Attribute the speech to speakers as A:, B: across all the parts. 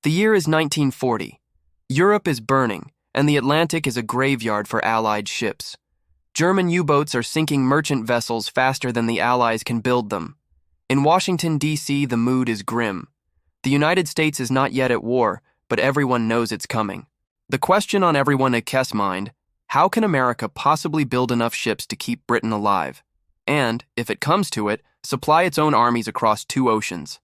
A: The year is 1940. Europe is burning, and the Atlantic is a graveyard for Allied ships. German U-boats are sinking merchant vessels faster than the Allies can build them. In Washington, D.C., the mood is grim. The United States is not yet at war, but everyone knows it's coming. The question on everyone's mind: how can America possibly build enough ships to keep Britain alive? And, if it comes to it, supply its own armies across 2 oceans.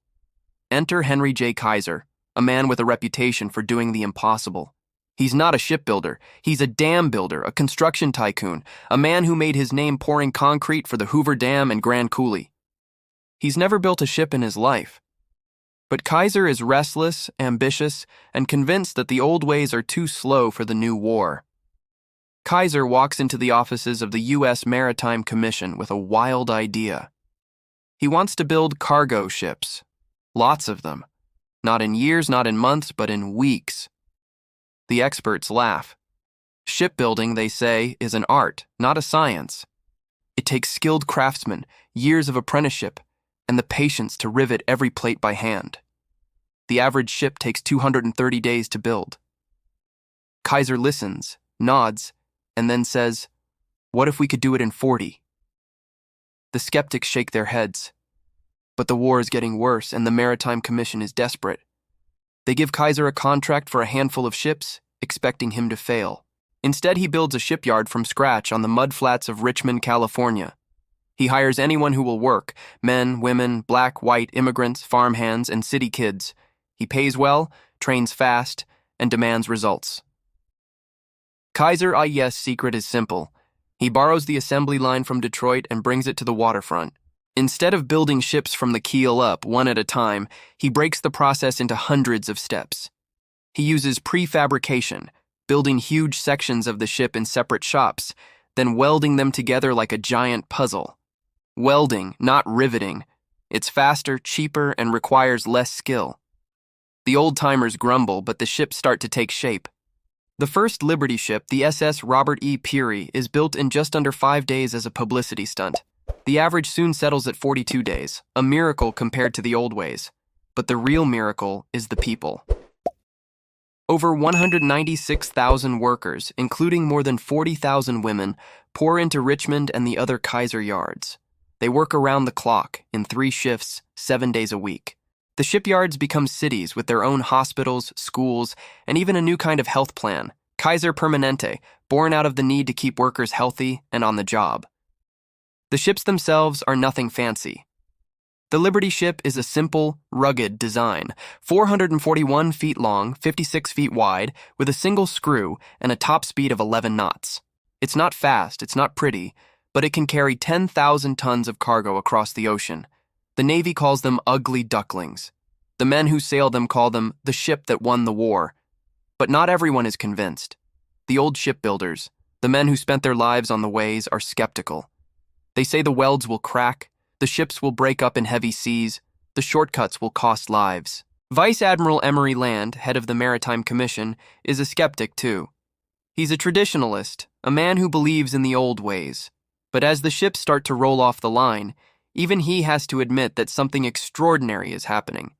A: Enter Henry J. Kaiser, a man with a reputation for doing the impossible. He's not a shipbuilder. He's a dam builder, a construction tycoon, a man who made his name pouring concrete for the Hoover Dam and Grand Coulee. He's never built a ship in his life. But Kaiser is restless, ambitious, and convinced that the old ways are too slow for the new war. Kaiser walks into the offices of the U.S. Maritime Commission with a wild idea. He wants to build cargo ships. Lots of them. Not in years, not in months, but in weeks. The experts laugh. Shipbuilding, they say, is an art, not a science. It takes skilled craftsmen, years of apprenticeship, and the patience to rivet every plate by hand. The average ship takes 230 days to build. Kaiser listens, nods, and then says, "What if we could do it in 40? The skeptics shake their heads. But the war is getting worse, and the Maritime Commission is desperate. They give Kaiser a contract for a handful of ships, expecting him to fail. Instead, he builds a shipyard from scratch on the mudflats of Richmond, California. He hires anyone who will work: men, women, black, white, immigrants, farmhands, and city kids. He pays well, trains fast, and demands results. Kaiser's secret is simple. He borrows the assembly line from Detroit and brings it to the waterfront. Instead of building ships from the keel up, one at a time, he breaks the process into hundreds of steps. He uses prefabrication, building huge sections of the ship in separate shops, then welding them together like a giant puzzle. Welding, not riveting. It's faster, cheaper, and requires less skill. The old-timers grumble, but the ships start to take shape. The first Liberty ship, the SS Robert E. Peary, is built in just under 5 days as a publicity stunt. The average soon settles at 42 days, a miracle compared to the old ways. But the real miracle is the people. Over 196,000 workers, including more than 40,000 women, pour into Richmond and the other Kaiser yards. They work around the clock, in 3 shifts, 7 days a week. The shipyards become cities with their own hospitals, schools, and even a new kind of health plan, Kaiser Permanente, born out of the need to keep workers healthy and on the job. The ships themselves are nothing fancy. The Liberty ship is a simple, rugged design, 441 feet long, 56 feet wide, with a single screw and a top speed of 11 knots. It's not fast, it's not pretty, but it can carry 10,000 tons of cargo across the ocean. The Navy calls them ugly ducklings. The men who sail them call them the ship that won the war. But not everyone is convinced. The old shipbuilders, the men who spent their lives on the ways, are skeptical. They say the welds will crack, the ships will break up in heavy seas, the shortcuts will cost lives. Vice Admiral Emory Land, head of the Maritime Commission, is a skeptic too. He's a traditionalist, a man who believes in the old ways. But as the ships start to roll off the line, even he has to admit that something extraordinary is happening.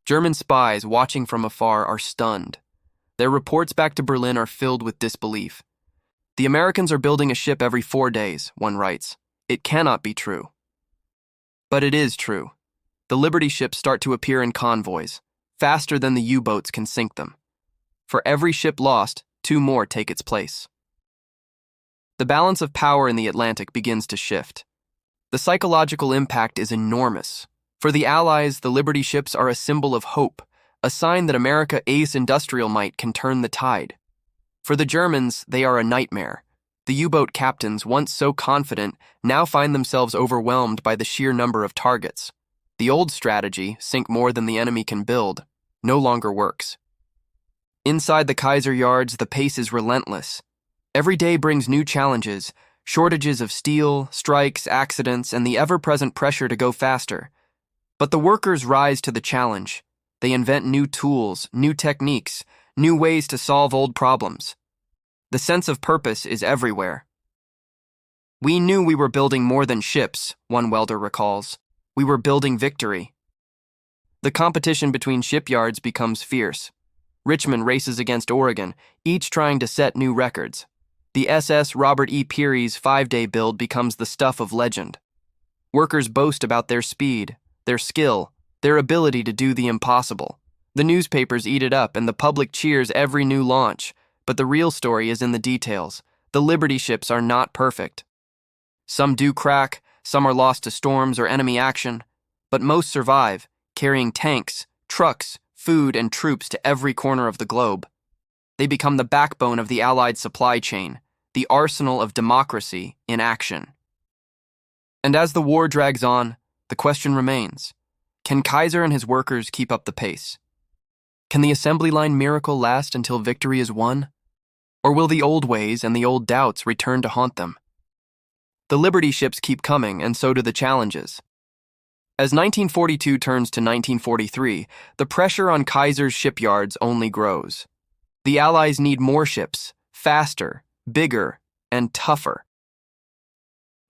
A: German spies watching from afar are stunned. Their reports back to Berlin are filled with disbelief. The Americans are building a ship every 4 days, one writes. It cannot be true. But it is true. The Liberty ships start to appear in convoys, faster than the U-boats can sink them. For every ship lost, 2 more take its place. The balance of power in the Atlantic begins to shift. The psychological impact is enormous. For the Allies, the Liberty ships are a symbol of hope, a sign that America's industrial might can turn the tide. For the Germans, they are a nightmare. The U-boat captains, once so confident, now find themselves overwhelmed by the sheer number of targets. The old strategy, sink more than the enemy can build, no longer works. Inside the Kaiser yards, the pace is relentless. Every day brings new challenges, shortages of steel, strikes, accidents, and the ever-present pressure to go faster. But the workers rise to the challenge. They invent new tools, new techniques, new ways to solve old problems. The sense of purpose is everywhere. "We knew we were building more than ships," one welder recalls. "We were building victory." The competition between shipyards becomes fierce. Richmond races against Oregon, each trying to set new records. The SS Robert E. Peary's 5-day build becomes the stuff of legend. Workers boast about their speed, their skill, their ability to do the impossible. The newspapers eat it up and the public cheers every new launch, but the real story is in the details. The Liberty ships are not perfect. Some do crack, some are lost to storms or enemy action, but most survive, carrying tanks, trucks, food, and troops to every corner of the globe. They become the backbone of the Allied supply chain, the arsenal of democracy in action. And as the war drags on, the question remains, can Kaiser and his workers keep up the pace? Can the assembly line miracle last until victory is won? Or will the old ways and the old doubts return to haunt them? The Liberty ships keep coming, and so do the challenges. As 1942 turns to 1943, the pressure on Kaiser's shipyards only grows. The Allies need more ships, faster, bigger, and tougher.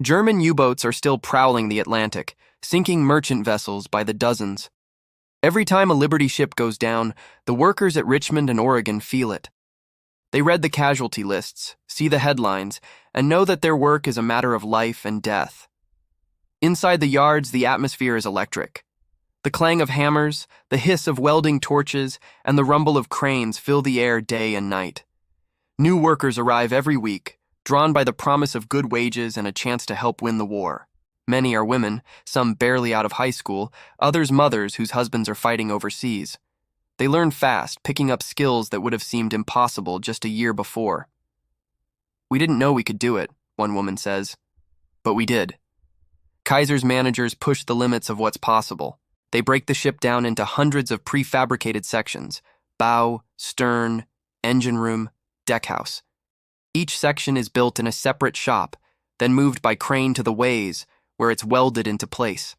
A: German U-boats are still prowling the Atlantic, sinking merchant vessels by the dozens. Every time a Liberty ship goes down, the workers at Richmond and Oregon feel it. They read the casualty lists, see the headlines, and know that their work is a matter of life and death. Inside the yards, the atmosphere is electric. The clang of hammers, the hiss of welding torches, and the rumble of cranes fill the air day and night. New workers arrive every week, drawn by the promise of good wages and a chance to help win the war. Many are women, some barely out of high school, others mothers whose husbands are fighting overseas. They learn fast, picking up skills that would have seemed impossible just a year before. "We didn't know we could do it," one woman says. But we did. Kaiser's managers push the limits of what's possible. They break the ship down into hundreds of prefabricated sections: bow, stern, engine room, deckhouse. Each section is built in a separate shop, then moved by crane to the ways, where it's welded into place.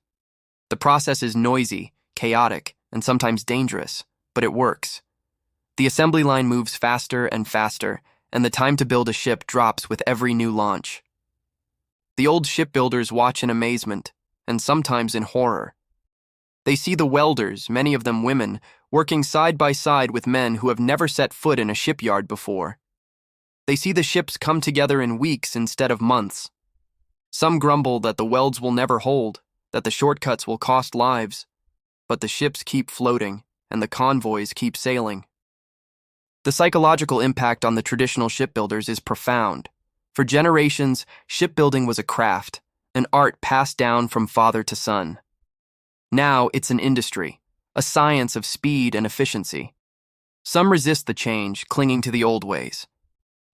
A: The process is noisy, chaotic, and sometimes dangerous, but it works. The assembly line moves faster and faster, and the time to build a ship drops with every new launch. The old shipbuilders watch in amazement, and sometimes in horror. They see the welders, many of them women, working side by side with men who have never set foot in a shipyard before. They see the ships come together in weeks instead of months. Some grumble that the welds will never hold, that the shortcuts will cost lives, but the ships keep floating, and the convoys keep sailing. The psychological impact on the traditional shipbuilders is profound. For generations, shipbuilding was a craft, an art passed down from father to son. Now it's an industry, a science of speed and efficiency. Some resist the change, clinging to the old ways.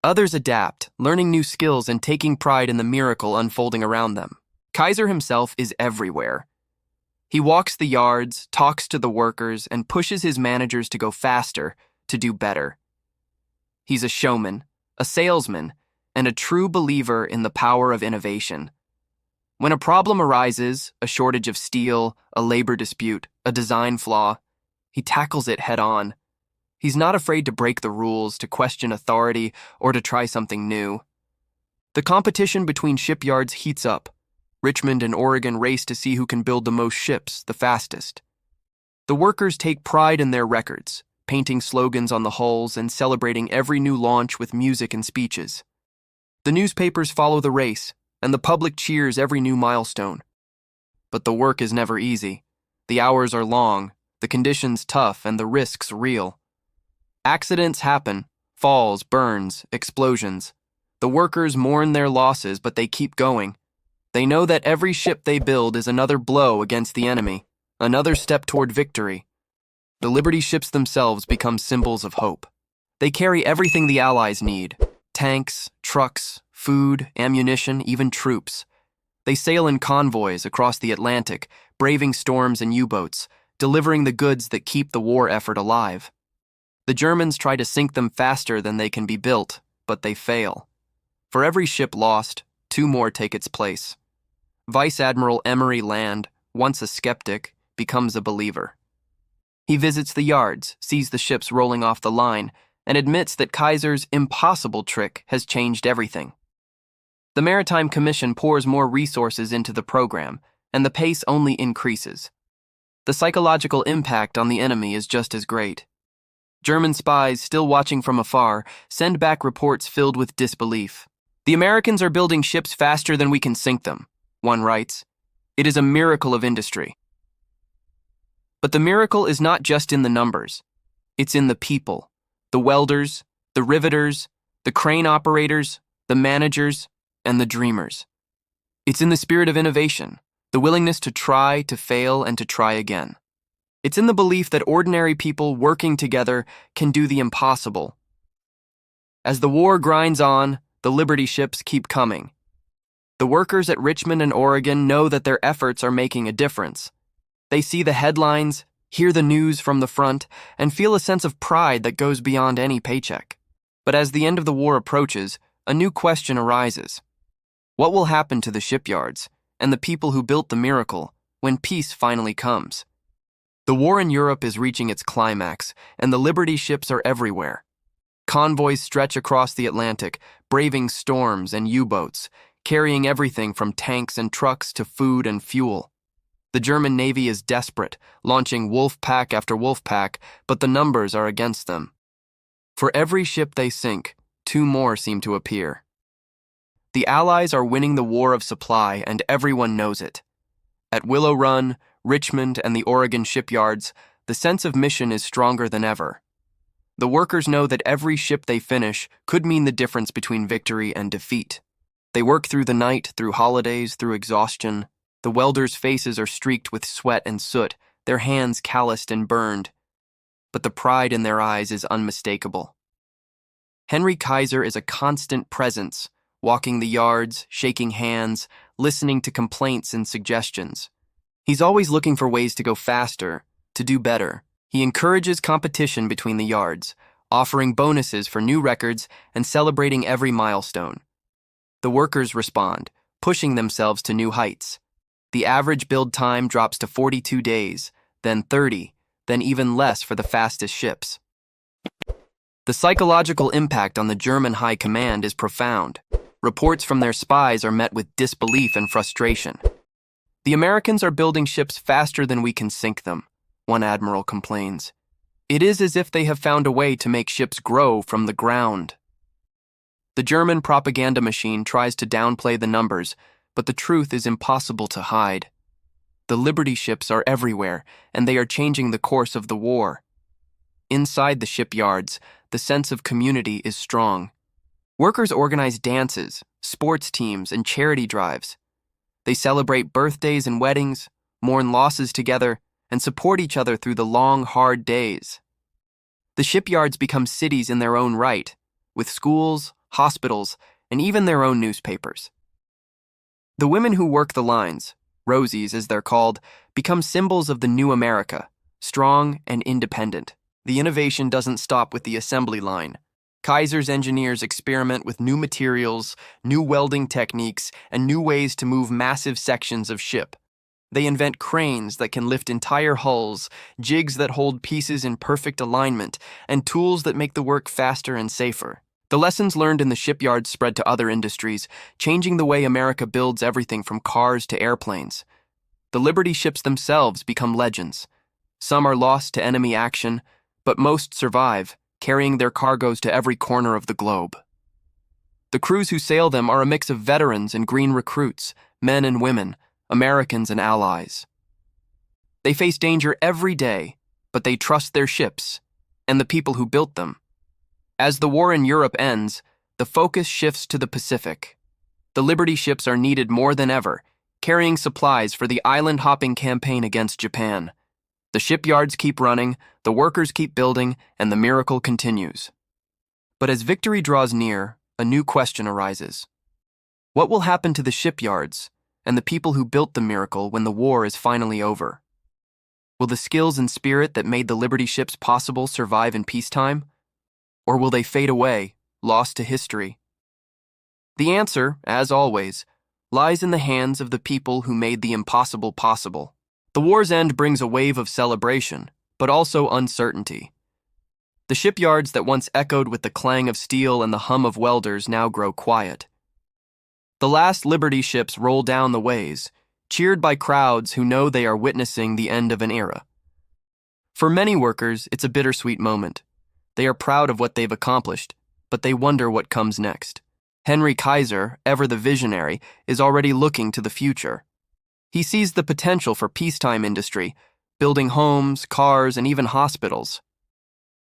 A: Others adapt, learning new skills and taking pride in the miracle unfolding around them. Kaiser himself is everywhere. He walks the yards, talks to the workers, and pushes his managers to go faster, to do better. He's a showman, a salesman, and a true believer in the power of innovation. When a problem arises, a shortage of steel, a labor dispute, a design flaw, he tackles it head on. He's not afraid to break the rules, to question authority, or to try something new. The competition between shipyards heats up. Richmond and Oregon race to see who can build the most ships, the fastest. The workers take pride in their records, painting slogans on the hulls and celebrating every new launch with music and speeches. The newspapers follow the race, and the public cheers every new milestone. But the work is never easy. The hours are long, the conditions tough, and the risks real. Accidents happen, falls, burns, explosions. The workers mourn their losses, but they keep going. They know that every ship they build is another blow against the enemy, another step toward victory. The Liberty ships themselves become symbols of hope. They carry everything the Allies need: tanks, trucks, food, ammunition, even troops. They sail in convoys across the Atlantic, braving storms and U-boats, delivering the goods that keep the war effort alive. The Germans try to sink them faster than they can be built, but they fail. For every ship lost, 2 more take its place. Vice Admiral Emery Land, once a skeptic, becomes a believer. He visits the yards, sees the ships rolling off the line, and admits that Kaiser's impossible trick has changed everything. The Maritime Commission pours more resources into the program, and the pace only increases. the psychological impact on the enemy is just as great. German spies, still watching from afar, send back reports filled with disbelief. "The Americans are building ships faster than we can sink them," one writes. "It is a miracle of industry." But the miracle is not just in the numbers. It's in the people, the welders, the riveters, the crane operators, the managers, and the dreamers. It's in the spirit of innovation, the willingness to try, to fail, and to try again. It's in the belief that ordinary people working together can do the impossible. As the war grinds on, the Liberty ships keep coming. The workers at Richmond and Oregon know that their efforts are making a difference. They see the headlines, hear the news from the front, and feel a sense of pride that goes beyond any paycheck. But as the end of the war approaches, a new question arises. What will happen to the shipyards and the people who built the miracle when peace finally comes? The war in Europe is reaching its climax, and the Liberty ships are everywhere. Convoys stretch across the Atlantic, braving storms and U-boats, carrying everything from tanks and trucks to food and fuel. The German Navy is desperate, launching wolf pack after wolf pack, but the numbers are against them. For every ship they sink, 2 more seem to appear. The Allies are winning the war of supply, and everyone knows it. At Willow Run, Richmond, and the Oregon shipyards, the sense of mission is stronger than ever. The workers know that every ship they finish could mean the difference between victory and defeat. They work through the night, through holidays, through exhaustion. The welders' faces are streaked with sweat and soot, their hands calloused and burned. But the pride in their eyes is unmistakable. Henry Kaiser is a constant presence, walking the yards, shaking hands, listening to complaints and suggestions. He's always looking for ways to go faster, to do better. He encourages competition between the yards, offering bonuses for new records and celebrating every milestone. The workers respond, pushing themselves to new heights. The average build time drops to 42 days, then 30, then even less for the fastest ships. The psychological impact on the German high command is profound. Reports from their spies are met with disbelief and frustration. "The Americans are building ships faster than we can sink them," one admiral complains. "It is as if they have found a way to make ships grow from the ground." The German propaganda machine tries to downplay the numbers, but the truth is impossible to hide. The Liberty ships are everywhere, and they are changing the course of the war. Inside the shipyards, the sense of community is strong. Workers organize dances, sports teams, and charity drives. They celebrate birthdays and weddings, mourn losses together, and support each other through the long, hard days. The shipyards become cities in their own right, with schools, hospitals, and even their own newspapers. The women who work the lines, Rosies as they're called, become symbols of the new America, strong and independent. The innovation doesn't stop with the assembly line. Kaiser's engineers experiment with new materials, new welding techniques, and new ways to move massive sections of ship. They invent cranes that can lift entire hulls, jigs that hold pieces in perfect alignment, and tools that make the work faster and safer. The lessons learned in the shipyards spread to other industries, changing the way America builds everything from cars to airplanes. The Liberty ships themselves become legends. Some are lost to enemy action, but most survive, carrying their cargoes to every corner of the globe. The crews who sail them are a mix of veterans and green recruits, men and women, Americans and allies. They face danger every day, but they trust their ships and the people who built them. As the war in Europe ends, the focus shifts to the Pacific. The Liberty ships are needed more than ever, carrying supplies for the island-hopping campaign against Japan. The shipyards keep running, the workers keep building, and the miracle continues. But as victory draws near, a new question arises. What will happen to the shipyards and the people who built the miracle when the war is finally over? Will the skills and spirit that made the Liberty ships possible survive in peacetime? Or will they fade away, lost to history? The answer, as always, lies in the hands of the people who made the impossible possible. The war's end brings a wave of celebration, but also uncertainty. The shipyards that once echoed with the clang of steel and the hum of welders now grow quiet. The last Liberty ships roll down the ways, cheered by crowds who know they are witnessing the end of an era. For many workers, it's a bittersweet moment. They are proud of what they've accomplished, but they wonder what comes next. Henry Kaiser, ever the visionary, is already looking to the future. He sees the potential for peacetime industry, building homes, cars, and even hospitals.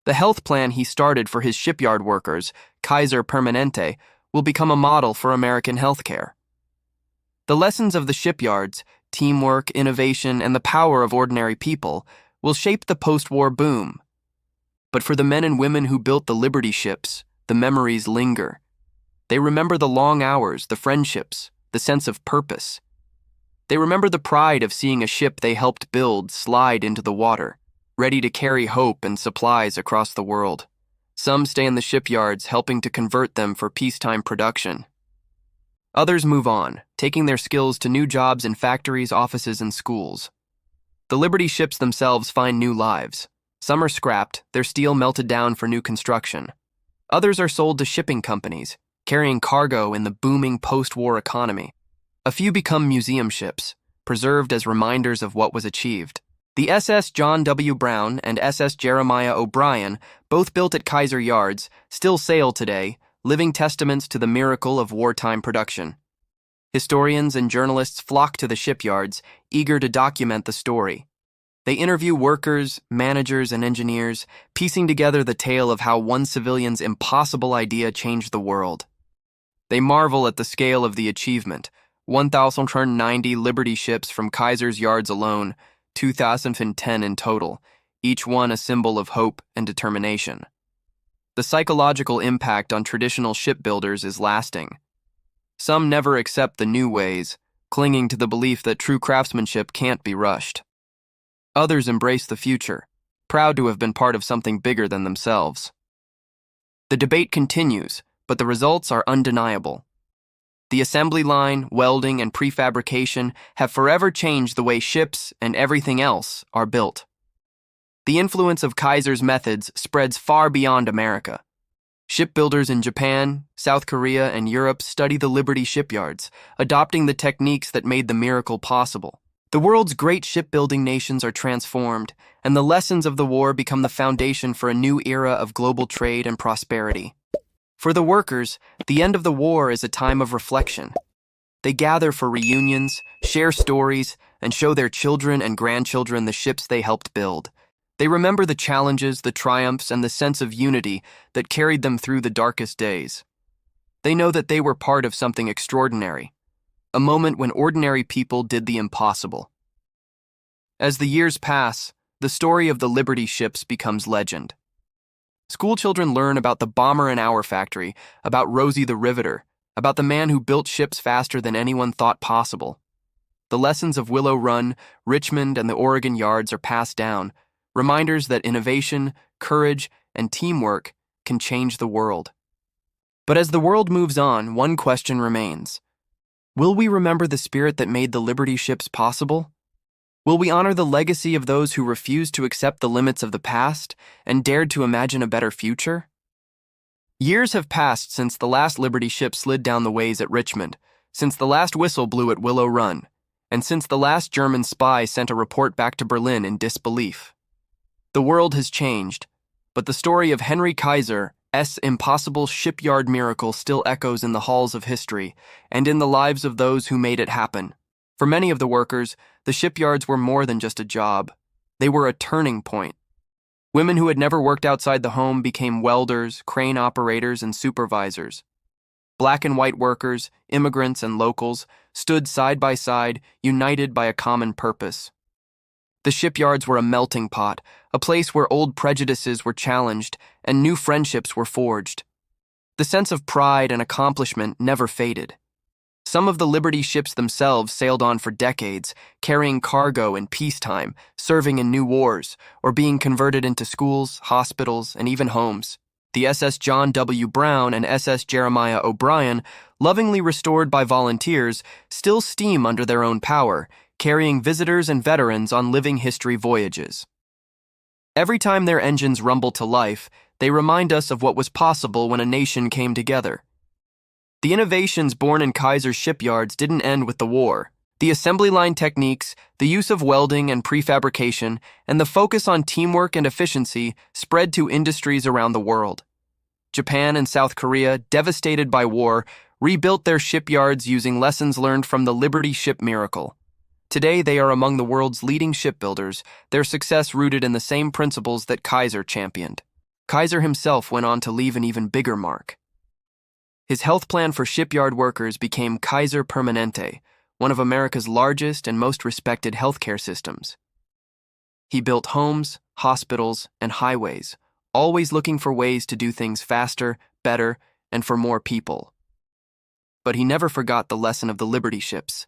A: The health plan he started for his shipyard workers, Kaiser Permanente, will become a model for American healthcare. The lessons of the shipyards, teamwork, innovation, and the power of ordinary people will shape the post-war boom. But for the men and women who built the Liberty ships, the memories linger. They remember the long hours, the friendships, the sense of purpose. They remember the pride of seeing a ship they helped build slide into the water, ready to carry hope and supplies across the world. Some stay in the shipyards, helping to convert them for peacetime production. Others move on, taking their skills to new jobs in factories, offices, and schools. The Liberty ships themselves find new lives. Some are scrapped, their steel melted down for new construction. Others are sold to shipping companies, carrying cargo in the booming post-war economy. A few become museum ships, preserved as reminders of what was achieved. The SS John W. Brown and SS Jeremiah O'Brien, both built at Kaiser Yards, still sail today, living testaments to the miracle of wartime production. Historians and journalists flock to the shipyards, eager to document the story. They interview workers, managers, and engineers, piecing together the tale of how one civilian's impossible idea changed the world. They marvel at the scale of the achievement: 1,090 Liberty ships from Kaiser's yards alone, 2,010 in total, each one a symbol of hope and determination. The psychological impact on traditional shipbuilders is lasting. Some never accept the new ways, clinging to the belief that true craftsmanship can't be rushed. Others embrace the future, proud to have been part of something bigger than themselves. The debate continues, but the results are undeniable. The assembly line, welding, and prefabrication have forever changed the way ships and everything else are built. The influence of Kaiser's methods spreads far beyond America. Shipbuilders in Japan, South Korea, and Europe study the Liberty shipyards, adopting the techniques that made the miracle possible. The world's great shipbuilding nations are transformed, and the lessons of the war become the foundation for a new era of global trade and prosperity. For the workers, the end of the war is a time of reflection. They gather for reunions, share stories, and show their children and grandchildren the ships they helped build. They remember the challenges, the triumphs, and the sense of unity that carried them through the darkest days. They know that they were part of something extraordinary, a moment when ordinary people did the impossible. As the years pass, the story of the Liberty ships becomes legend. Schoolchildren learn about the Bomber and Hour Factory, about Rosie the Riveter, about the man who built ships faster than anyone thought possible. The lessons of Willow Run, Richmond, and the Oregon yards are passed down, reminders that innovation, courage, and teamwork can change the world. But as the world moves on, one question remains. Will we remember the spirit that made the Liberty ships possible? Will we honor the legacy of those who refused to accept the limits of the past and dared to imagine a better future? Years have passed since the last Liberty ship slid down the ways at Richmond, since the last whistle blew at Willow Run, and since the last German spy sent a report back to Berlin in disbelief. The world has changed, but the story of Henry Kaiser's impossible shipyard miracle still echoes in the halls of history and in the lives of those who made it happen. For many of the workers, the shipyards were more than just a job. They were a turning point. Women who had never worked outside the home became welders, crane operators, and supervisors. Black and white workers, immigrants, and locals stood side by side, united by a common purpose. The shipyards were a melting pot, a place where old prejudices were challenged and new friendships were forged. The sense of pride and accomplishment never faded. Some of the Liberty ships themselves sailed on for decades, carrying cargo in peacetime, serving in new wars, or being converted into schools, hospitals, and even homes. The SS John W. Brown and SS Jeremiah O'Brien, lovingly restored by volunteers, still steam under their own power, carrying visitors and veterans on living history voyages. Every time their engines rumble to life, they remind us of what was possible when a nation came together. The innovations born in Kaiser's shipyards didn't end with the war. The assembly line techniques, the use of welding and prefabrication, and the focus on teamwork and efficiency spread to industries around the world. Japan and South Korea, devastated by war, rebuilt their shipyards using lessons learned from the Liberty Ship miracle. Today, they are among the world's leading shipbuilders, their success rooted in the same principles that Kaiser championed. Kaiser himself went on to leave an even bigger mark. His health plan for shipyard workers became Kaiser Permanente, one of America's largest and most respected healthcare systems. He built homes, hospitals, and highways, always looking for ways to do things faster, better, and for more people. But he never forgot the lesson of the Liberty ships.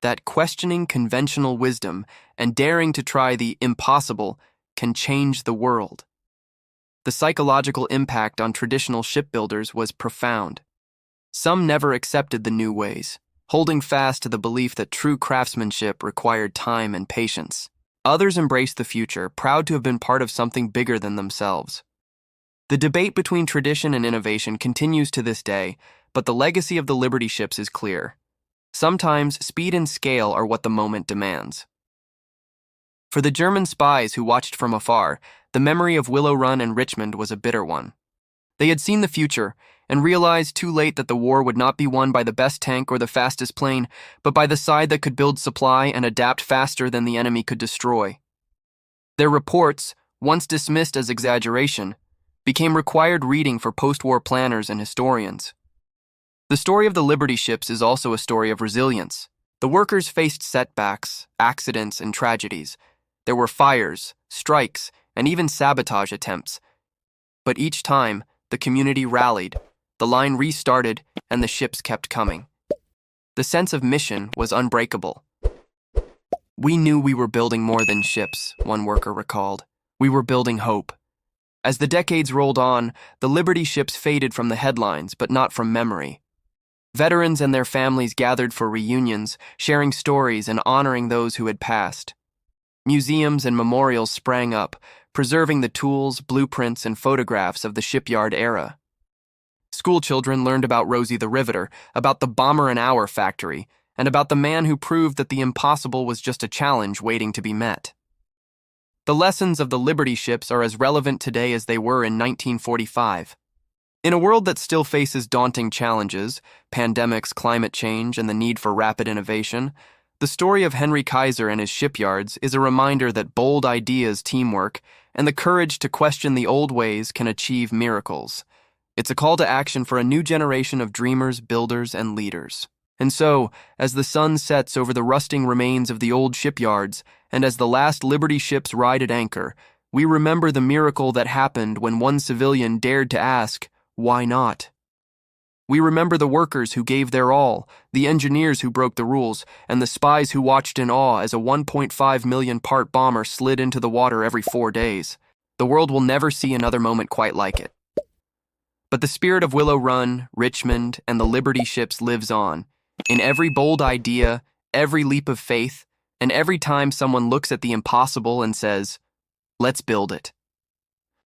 A: That questioning conventional wisdom and daring to try the impossible can change the world. The psychological impact on traditional shipbuilders was profound. Some never accepted the new ways, holding fast to the belief that true craftsmanship required time and patience. Others embraced the future, proud to have been part of something bigger than themselves. The debate between tradition and innovation continues to this day, but the legacy of the Liberty ships is clear. Sometimes speed and scale are what the moment demands. For the German spies who watched from afar, the memory of Willow Run and Richmond was a bitter one. They had seen the future and realized too late that the war would not be won by the best tank or the fastest plane, but by the side that could build supply and adapt faster than the enemy could destroy. Their reports, once dismissed as exaggeration, became required reading for post-war planners and historians. The story of the Liberty ships is also a story of resilience. The workers faced setbacks, accidents, and tragedies. There were fires, strikes, and even sabotage attempts. But each time, the community rallied, the line restarted, and the ships kept coming. The sense of mission was unbreakable. "We knew we were building more than ships," one worker recalled. "We were building hope." As the decades rolled on, the Liberty ships faded from the headlines, but not from memory. Veterans and their families gathered for reunions, sharing stories and honoring those who had passed. Museums and memorials sprang up, preserving the tools, blueprints, and photographs of the shipyard era. Schoolchildren learned about Rosie the Riveter, about the Bomber and Hour factory, and about the man who proved that the impossible was just a challenge waiting to be met. The lessons of the Liberty ships are as relevant today as they were in 1945. In a world that still faces daunting challenges, pandemics, climate change, and the need for rapid innovation, the story of Henry Kaiser and his shipyards is a reminder that bold ideas, teamwork, and the courage to question the old ways can achieve miracles. It's a call to action for a new generation of dreamers, builders, and leaders. And so, as the sun sets over the rusting remains of the old shipyards, and as the last Liberty ships ride at anchor, we remember the miracle that happened when one civilian dared to ask, "Why not?" We remember the workers who gave their all, the engineers who broke the rules, and the spies who watched in awe as a 1.5 million part bomber slid into the water every 4 days. The world will never see another moment quite like it. But the spirit of Willow Run, Richmond, and the Liberty ships lives on, in every bold idea, every leap of faith, and every time someone looks at the impossible and says, "Let's build it."